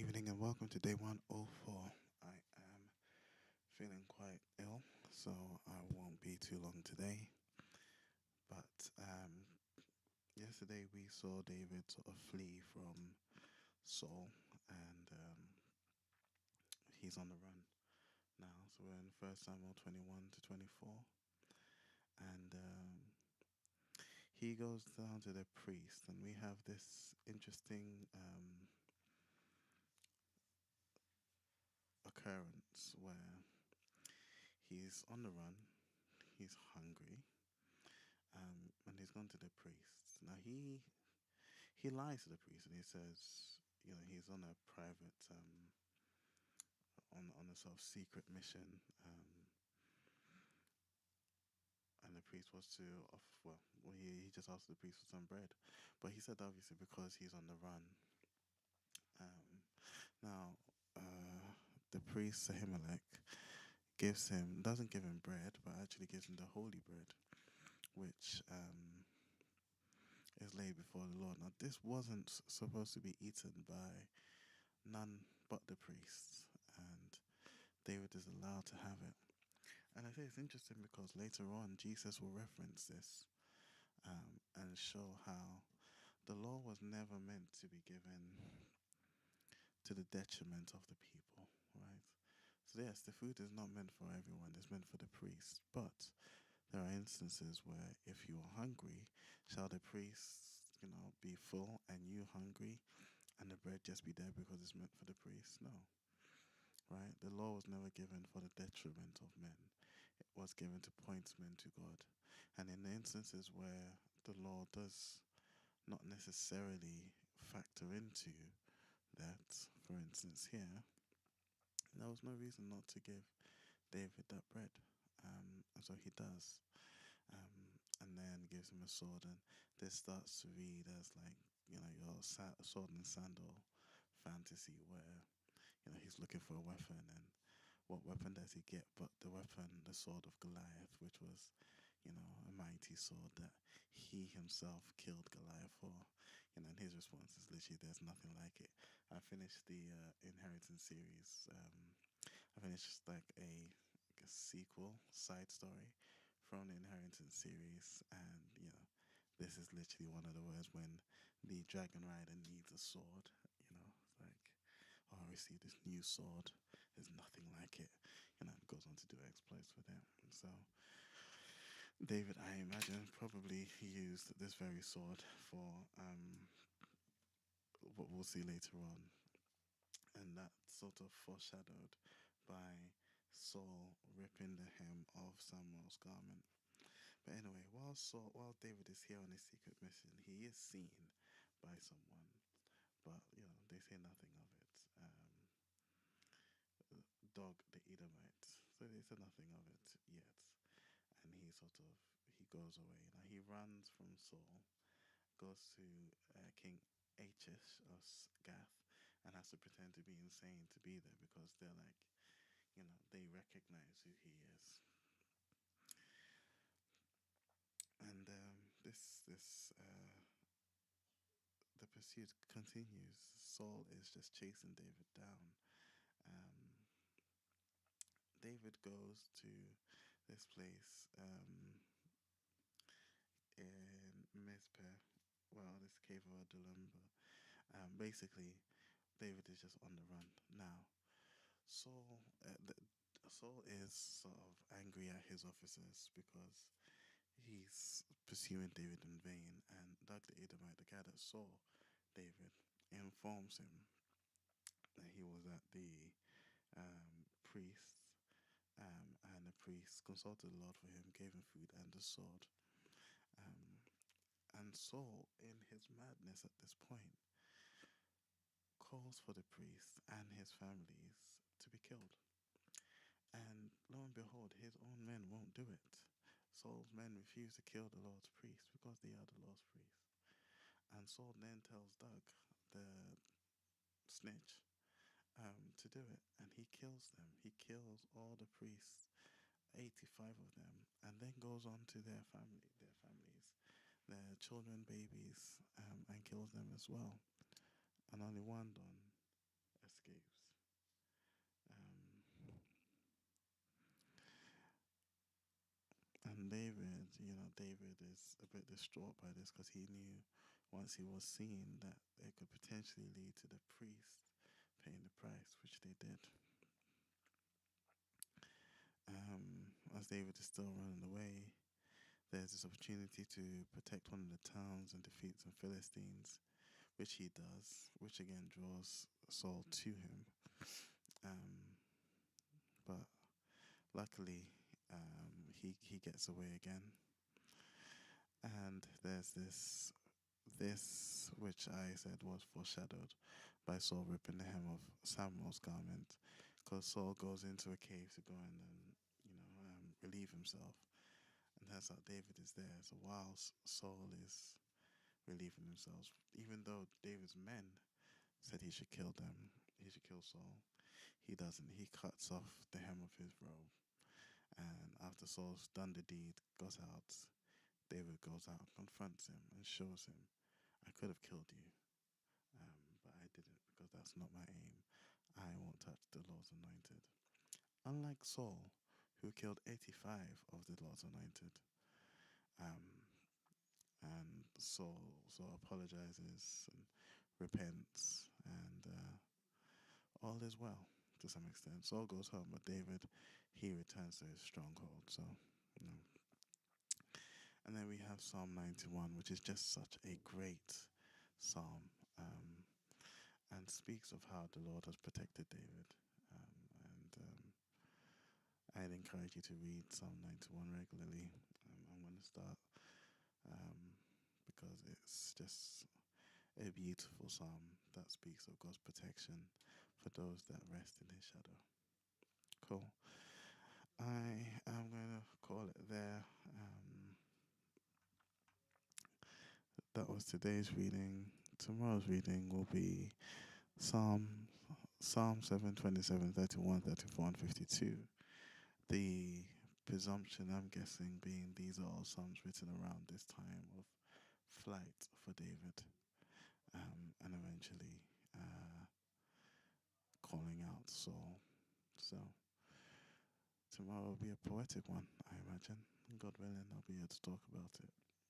evening and welcome to day 104. I am feeling quite ill, so I won't be too long today. But yesterday we saw David sort of flee from Saul, and he's on the run now. So we're in 1 Samuel 21 to 24, and he goes down to the priest, and we have this interesting occurrence where he's on the run, he's hungry, and he's gone to the priest. Now he lies to the priest and he says, he's on a private, on a sort of secret mission, and the priest was to off. Well, he just asked the priest for some bread, but he said obviously because he's on the run. Um, now, the priest Ahimelech doesn't give him bread, but actually gives him the holy bread, which is laid before the Lord. Now, this wasn't supposed to be eaten by none but the priests, and David is allowed to have it. And I say it's interesting because later on Jesus will reference this and show how the law was never meant to be given to the detriment of the people, right? So yes, the food is not meant for everyone, it's meant for the priest. But there are instances where if you are hungry, shall the priest, be full and you hungry and the bread just be there because it's meant for the priest? No. Right? The law was never given for the detriment of men. It was given to point men to God. And in the instances where the law does not necessarily factor into that, for instance here, there was no reason not to give David that bread. And so he does. And then gives him a sword. And this starts to read as like, your sword and sandal fantasy where he's looking for a weapon, and what weapon does he get but the weapon, the sword of Goliath, which was, a mighty sword that he himself killed Goliath for. And his response is literally, there's nothing like it. I finished the Inheritance series. I finished like a sequel, side story from the Inheritance series, and this is literally one of the words when the dragon rider needs a sword. It's like, oh, I received this new sword. There's nothing like it. And goes on to do exploits with it. And so David, I imagine, probably used this very sword for what we'll see later on. And that sort of foreshadowed by Saul ripping the hem of Samuel's garment. But anyway, while David is here on his secret mission, he is seen by someone, but they say nothing of it. Dog the Edomite, so they say nothing of it yet, and he goes away. Now he runs from Saul, goes to King Achish of Gath, and has to pretend to be insane to be there because they're like, they recognize who he is. And the pursuit continues. Saul is just chasing David down. Um, David goes to this place in Mizpeh, well, this cave of Adullam. Basically, David is just on the run now. Saul, Saul is sort of angry at his officers because he's pursuing David in vain, and Doug the Edomite, the guy that saw David, informs him that he was at the priest, and the priest consulted the Lord for him, gave him food and a sword. Um, and Saul, in his madness at this point, calls for the priest and his families to be killed. And lo and behold, his own men won't do it. Saul's men refuse to kill the Lord's priests because they are the Lord's priests. And Saul then tells Doug, the snitch, to do it. And he kills them. He kills all the priests, 85 of them, and then goes on to their families, their children, babies, and kills them as well. And only one don escapes. Um, and David is a bit distraught by this because he knew once he was seen that it could potentially lead to the priest paying the price, which they did. As David is still running away, there's this opportunity to protect one of the towns and defeat some Philistines, which he does, which again draws Saul to him. Um, but luckily, he gets away again, and there's this which I said was foreshadowed by Saul ripping the hem of Samuel's garment, because Saul goes into a cave to go and relieve himself, and that's how David is there. So while Saul is relieving himself, even though David's men said he should kill them, he should kill Saul, he doesn't. He cuts off the hem of his robe, and after Saul's done the deed, goes out. David goes out, confronts him, and shows him, "I could have killed you, but I didn't because that's not my aim. I won't touch the Lord's anointed." Unlike Saul, who killed 85 of the Lord's anointed, um, and Saul apologizes and repents, and all is well to some extent. Saul goes home, but David, he returns to his stronghold. So, you know. And then we have Psalm 91, which is just such a great psalm, and speaks of how the Lord has protected David. And I'd encourage you to read Psalm 91 regularly. I'm going to start, because it's just a beautiful psalm that speaks of God's protection for those that rest in his shadow. Cool. I am going to call it there. That was today's reading. Tomorrow's reading will be Psalm Psalm 7, 27, 31, 34, and 52. The presumption, I'm guessing, being these are all psalms written around this time of flight for David, and eventually calling out Saul. So tomorrow will be a poetic one, I imagine. God willing, I'll be here to talk about it.